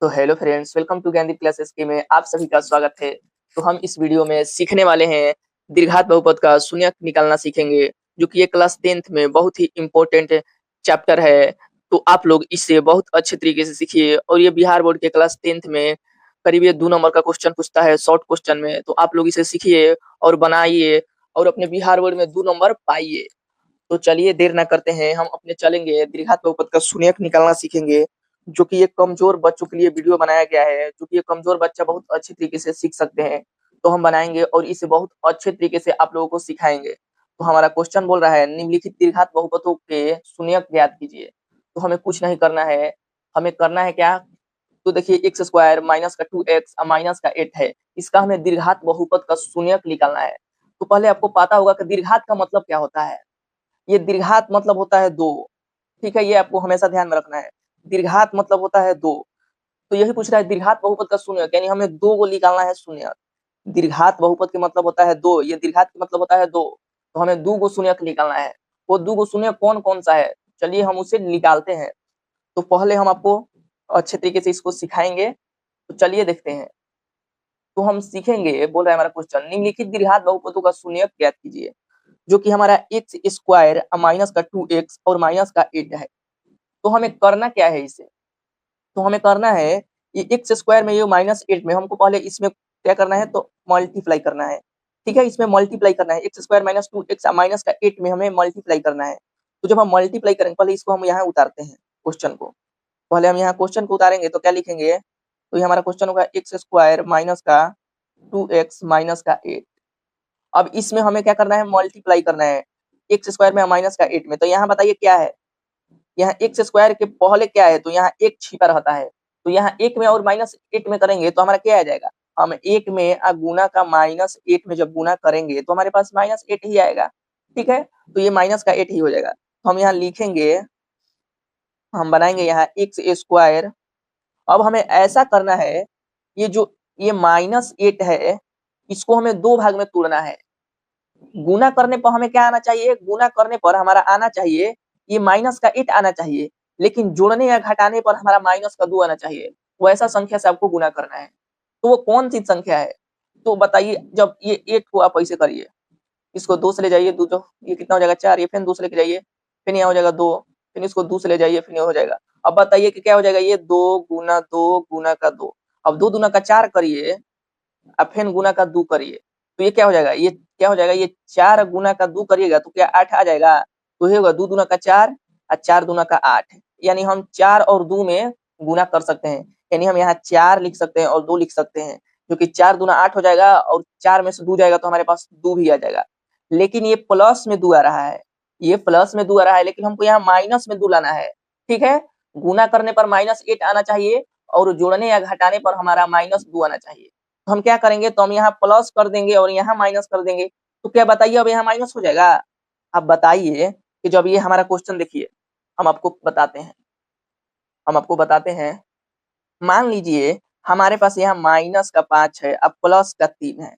तो hello friends, welcome to Gyandeep classes के में आप सभी का स्वागत है। तो हम इस वीडियो में सीखने वाले हैं द्विघात बहुपद का शून्यक निकालना सीखेंगे, जो कि ये क्लास 10th में बहुत ही इम्पोर्टेंट चैप्टर है। तो आप लोग इससे बहुत अच्छे तरीके से सीखिए। और ये बिहार बोर्ड के क्लास 10th में करीब ये 2 नंबर का क्वेश्चन पूछता है शॉर्ट क्वेश्चन में। तो आप लोग इसे सीखिए और बनाइए और अपने बिहार बोर्ड में 2 नंबर पाइए। तो चलिए देर ना करते हैं, हम अपने चलेंगे द्विघात बहुपद का शून्यक निकालना सीखेंगे, जो कि ये कमजोर बच्चों के लिए वीडियो बनाया गया है, जो कि ये कमजोर बच्चा बहुत अच्छे तरीके से सीख सकते हैं। तो हम बनाएंगे और इसे बहुत अच्छे तरीके से आप लोगों को सिखाएंगे। तो हमारा क्वेश्चन बोल रहा है निम्नलिखित द्विघात बहुपदों के शून्यक ज्ञात कीजिए। तो हमें कुछ नहीं करना है, हमें करना है क्या? तो देखिए एक्स स्क्वायर माइनस का 2x और माइनस का 8 है, इसका हमें द्विघात बहुपद का शून्यक निकालना है। तो पहले आपको पता होगा कि द्विघात का मतलब क्या होता है। ये द्विघात मतलब होता है दो। ठीक है, ये आपको हमेशा ध्यान में रखना है। द्विघात मतलब होता है दो। तो यही पूछ रहा है द्विघात बहुपद का शून्यक, यानी हमें दो को निकालना है शून्यक। द्विघात बहुपद के मतलब होता है दो, ये द्विघात का मतलब होता है दो। तो हमें दो को शून्यक निकालना है। वो दो को शून्यक कौन कौन सा है, चलिए हम उसे निकालते हैं। तो पहले हम आपको अच्छे तरीके से इसको सिखाएंगे। तो चलिए देखते हैं। तो हम सीखेंगे, बोल रहा है हमारा क्वेश्चन, निम्नलिखित द्विघात बहुपदों का शून्यक ज्ञात कीजिए। जो कि हमारा एक्स स्क्वायर माइनस का 2x और माइनस का 8 है। तो हमें करना क्या है इसे? तो हमें करना है ये एक्स स्क्वायर में ये माइनस 8 में हमको पहले इसमें क्या करना है, तो मल्टीप्लाई करना है। ठीक है, इसमें मल्टीप्लाई करना है। X square minus 2x minus का 8 में हमें मल्टीप्लाई करना है। तो जब हम मल्टीप्लाई करेंगे, पहले इसको हम यहाँ उतारते हैं क्वेश्चन को। पहले हम यहाँ क्वेश्चन को उतारेंगे तो क्या लिखेंगे, तो ये हमारा क्वेश्चन होगा एक्स स्क्वायर माइनस का 2x माइनस का 8। अब इसमें हमें क्या करना है, मल्टीप्लाई करना है एक्स स्क्वायर में माइनस का 8 में। तो यहाँ बताइए क्या है, यहाँ एक्स स्क्वायर के पहले क्या है, तो यहाँ एक छिपा रहता है। तो यहाँ एक में और माइनस 8 में करेंगे तो हमारा क्या आ जाएगा, हम एक में गुना का माइनस 8 में जब गुना करेंगे तो हमारे पास माइनस 8 ही आएगा। ठीक है, तो ये माइनस का 8 ही हो जाएगा। तो हम यहाँ लिखेंगे, हम बनाएंगे यहाँ एक्स स्क्वायर। अब हमें ऐसा करना है, ये जो ये माइनस 8 है, इसको हमें दो भाग में तोड़ना है। गुना करने पर हमें क्या आना चाहिए, गुना करने पर हमारा आना चाहिए ये माइनस का 8 आना चाहिए। लेकिन जोड़ने या घटाने पर हमारा माइनस का 2 आना चाहिए। वो ऐसा संख्या से आपको गुना करना है। तो वो कौन सी संख्या है, तो बताइए। जब ये 8 को आप ऐसे करिए, इसको 2 से ले जाइए, दो दो ये कितना हो जाएगा 4, ये फिर 2 से लेके जाइए, फिर यहाँ हो जाएगा 2, फिर इसको 2 से ले जाइए, फिर ये हो जाएगा। अब बताइए कि क्या हो जाएगा, ये 2 गुना का 2। अब 2 दूना का 4 करिए, अब फिर गुना का 2 करिए, तो ये क्या हो जाएगा, ये क्या हो जाएगा, ये 4 गुना का 2 करिएगा तो क्या 8 आ जाएगा। तो ये होगा 2 दूना का 4 और 4 दूना का 8। यानी हम 4 और 2 में गुना कर सकते हैं। यानी हम यहाँ 4 लिख सकते हैं और 2 लिख सकते हैं, क्योंकि 4 दूना 8 हो जाएगा और 4 में से 2 जाएगा तो हमारे पास 2 भी आ जाएगा। लेकिन ये प्लस में 2 आ रहा है, ये प्लस में 2 आ रहा है, लेकिन हमको यहाँ माइनस में 2 लाना है। ठीक है, गुना करने पर -8 आना चाहिए और जोड़ने या घटाने पर हमारा -2 आना चाहिए। तो हम क्या करेंगे, तो हम यहाँ प्लस कर देंगे और यहाँ माइनस कर देंगे। तो क्या बताइए, अब यहाँ माइनस हो जाएगा। अब बताइए कि जब ये हमारा क्वेश्चन देखिए, हम आपको बताते हैं, हम आपको बताते हैं। मान लीजिए हमारे पास यहाँ माइनस का 5 है, अब प्लस का 3 है।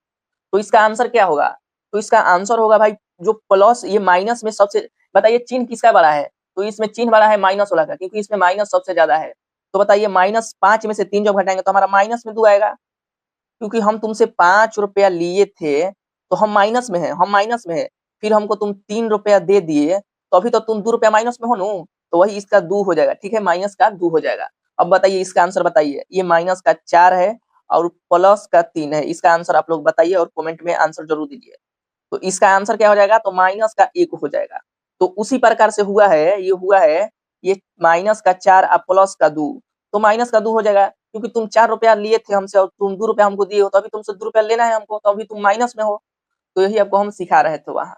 तो इसका आंसर क्या होगा, तो इसका आंसर होगा भाई, जो प्लस ये माइनस में सबसे, बताइए चिन्ह किसका बड़ा है, तो इसमें चिन्ह बड़ा है माइनस वाला का, क्योंकि इसमें माइनस सबसे ज्यादा है। तो बताइए -5 में से 3 जब घटाएंगे तो हमारा माइनस में 2 आएगा। क्योंकि हम तुमसे 5 रुपया लिए थे, तो हम माइनस में है, हम माइनस में है। फिर हमको तुम 3 रुपया दे दिए, तो अभी तो तुम 2 रुपया माइनस में हो नु, तो वही इसका 2 हो जाएगा। ठीक है, माइनस का 2 हो जाएगा। अब बताइए इसका आंसर बताइए, ये माइनस का 4 है और प्लस का 3 है। इसका आंसर आप लोग बताइए और कमेंट में आंसर जरूर दीजिए। तो इसका आंसर क्या हो जाएगा, तो माइनस का 1 हो जाएगा। तो उसी प्रकार से हुआ है, ये हुआ है, ये माइनस का 4 और प्लस का 2, तो माइनस का 2 हो जाएगा। क्योंकि तुम 4 रुपया लिए थे हमसे और तुम 2 रुपया हमको दिए हो, तो अभी तुमसे 2 रुपया लेना है हमको, तो अभी तुम माइनस में हो। तो यही आपको हम सिखा रहे थे वहां।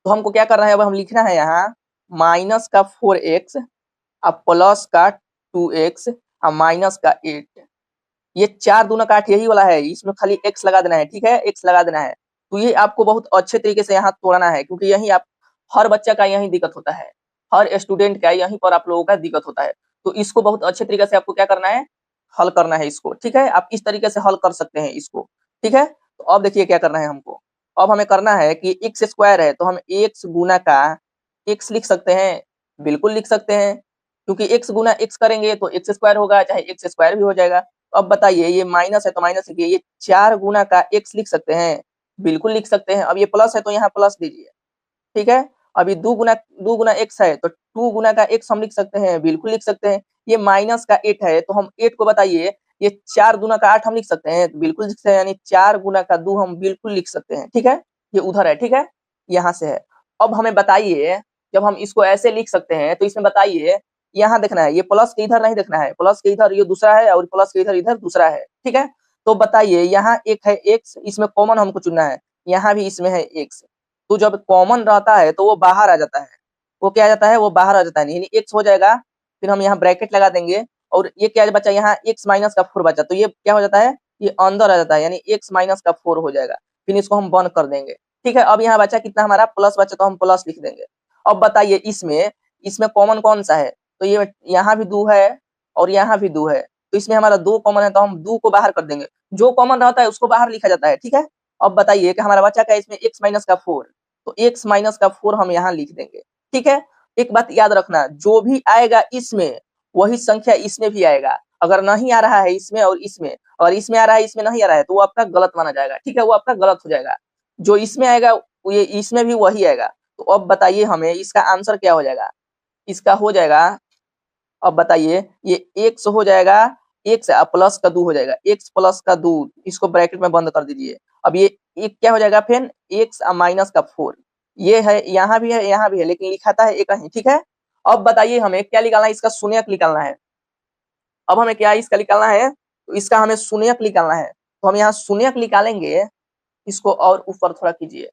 तो हमको क्या करना है, अब हम लिखना है यहाँ माइनस का 4x और प्लस का 2x और माइनस का 8। ये 4 दूना का 8 यही वाला है, इसमें खाली x लगा देना है। ठीक है, x लगा देना है। तो ये आपको बहुत अच्छे तरीके से यहाँ तोड़ना है, क्योंकि यही आप, हर बच्चा का यही दिक्कत होता है, हर स्टूडेंट का यहीं पर आप लोगों का दिक्कत होता है। तो इसको बहुत अच्छे तरीके से आपको क्या करना है, हल करना है इसको। ठीक है, आप इस तरीके से हल कर सकते हैं इसको। ठीक है, तो अब देखिए क्या करना है हमको। अब हमें करना है कि एक्स स्क्वायर है, तो हम एक्स गुना का एक्स लिख सकते हैं, बिल्कुल लिख सकते हैं। क्योंकि x गुना x करेंगे तो x स्क्वायर होगा, चाहे x स्क्वायर भी हो जाएगा। तो अब बताइए ये माइनस है तो माइनस लिखिए, ये 4 गुना का x लिख सकते हैं, बिल्कुल लिख सकते हैं। अब ये प्लस है तो यहाँ प्लस दीजिए, ठीक है। अभी 2 गुना x है तो 2 गुना का x हम लिख सकते हैं, बिल्कुल लिख सकते हैं। ये माइनस का 8 है तो हम 8 को बताइए, ये 4 गुना का 8 हम लिख सकते हैं, बिल्कुल लिख सकते हैं, यानी 4 गुना का 2 हम बिल्कुल लिख सकते हैं, ठीक है। ये उधर है, ठीक है, यहाँ से है। अब हमें बताइए, जब हम इसको ऐसे लिख सकते हैं तो इसमें बताइए, यहाँ देखना है, ये प्लस के इधर नहीं देखना है, प्लस के इधर ये दूसरा है और प्लस के इधर इधर दूसरा है, ठीक है। तो बताइए यहाँ एक है x, इसमें कॉमन हमको चुनना है, यहाँ भी इसमें है x। तो जब कॉमन रहता है तो वो बाहर आ जाता है, वो क्या आ जाता है, वो बाहर आ जाता है, यानी x हो जाएगा। फिर हम यहाँ ब्रैकेट लगा देंगे और ये क्या बचा, यहाँ x माइनस का 4 बचा, तो ये क्या हो जाता है, ये अंदर आ जाता है, यानी x माइनस का 4 हो जाएगा। फिर इसको हम बंद कर देंगे, ठीक है। अब यहाँ बचा कितना, हमारा प्लस बचा, तो हम प्लस लिख देंगे। अब बताइए इसमें इसमें कॉमन कौन सा है, तो ये यहाँ भी 2 है और यहाँ भी 2 है, तो इसमें हमारा 2 कॉमन है, तो हम 2 को बाहर कर देंगे। जो कॉमन रहता है उसको बाहर लिखा जाता है, ठीक है। अब बताइए कि हमारा बचा क्या है इसमें, x माइनस का 4, तो x माइनस का 4 हम यहाँ लिख देंगे, ठीक है। एक बात याद रखना, जो भी आएगा इसमें वही संख्या इसमें भी आएगा। अगर नहीं आ रहा है इसमें और इसमें, और इसमें आ रहा है इसमें नहीं आ रहा है, तो वो आपका गलत माना जाएगा, ठीक है, वो आपका गलत हो जाएगा। जो इसमें आएगा ये इसमें भी वही आएगा। तो अब बताइए हमें इसका आंसर क्या हो जाएगा, इसका हो जाएगा, अब बताइए ये x हो जाएगा, x प्लस का 2 हो जाएगा, x प्लस का 2, इसको ब्रैकेट में बंद कर दीजिए। अब ये एक क्या हो जाएगा, फिर x माइनस का 4, ये है, यहाँ भी है, यहाँ भी है, लेकिन लिखाता है एक ही, ठीक है। अब बताइए हमें क्या निकालना है, इसका शून्यक निकालना है। अब हमें क्या इसका निकालना है, तो इसका हमें शून्यक निकालना है। तो हम यहाँ शून्यक निकालेंगे, इसको और ऊपर थोड़ा कीजिए,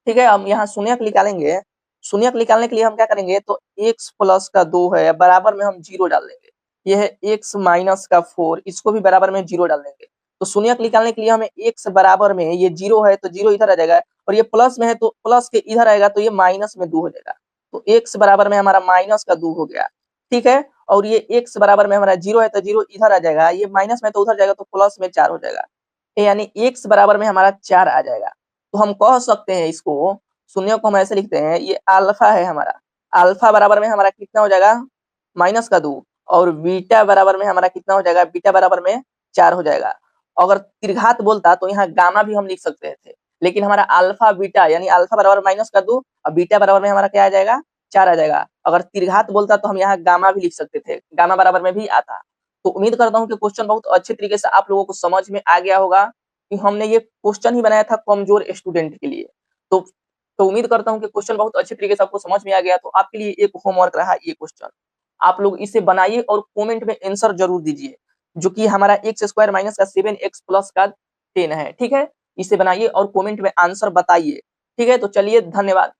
ठीक है। हम यहाँ शून्यक निकालेंगे, शून्यक निकालने के लिए हम क्या करेंगे, तो x प्लस का 2 है, बराबर में हम 0 डाल देंगे। ये है x माइनस का 4, इसको भी बराबर में 0 डाल देंगे। तो शून्यक निकालने के लिए हमें x बराबर में, ये 0 है तो 0 इधर आ जाएगा, और ये प्लस में है तो प्लस के इधर आएगा, तो ये माइनस में 2 हो जाएगा। तो x बराबर में हमारा माइनस का 2 हो गया, ठीक है। और ये x बराबर में हमारा 0 है तो 0 इधर आ जाएगा, ये माइनस में तो उधर जाएगा, तो प्लस में 4 हो जाएगा, यानी x बराबर में हमारा 4 आ जाएगा। तो हम कह सकते हैं इसको, शून्य को हम ऐसे लिखते हैं, ये अल्फा है हमारा, अल्फा बराबर में हमारा कितना हो जाएगा, माइनस का 2, और बीटा बराबर में हमारा कितना हो जाएगा, बीटा बराबर में 4 हो जाएगा। अगर त्रिघात बोलता तो यहाँ गामा भी हम लिख सकते थे, लेकिन हमारा अल्फा बीटा, यानी अल्फा बराबर माइनस का 2 और बीटा बराबर में हमारा क्या आ जाएगा, 4 आ जाएगा। अगर त्रिघात बोलता तो हम यहाँ गामा भी लिख सकते थे, गामा बराबर में भी आता। तो उम्मीद करता हूँ कि क्वेश्चन बहुत अच्छे तरीके से आप लोगों को समझ में आ गया होगा, कि हमने ये क्वेश्चन ही बनाया था कमजोर स्टूडेंट के लिए। तो तो उम्मीद करता हूँ कि क्वेश्चन बहुत अच्छे तरीके से आपको समझ में आ गया। तो आपके लिए एक होमवर्क रहा ये क्वेश्चन, आप लोग इसे बनाइए और कमेंट में आंसर जरूर दीजिए, जो कि हमारा x स्क्वायर माइनस का 7x प्लस का 10 है, ठीक है। इसे बनाइए और कमेंट में आंसर बताइए, ठीक है। तो चलिए, धन्यवाद।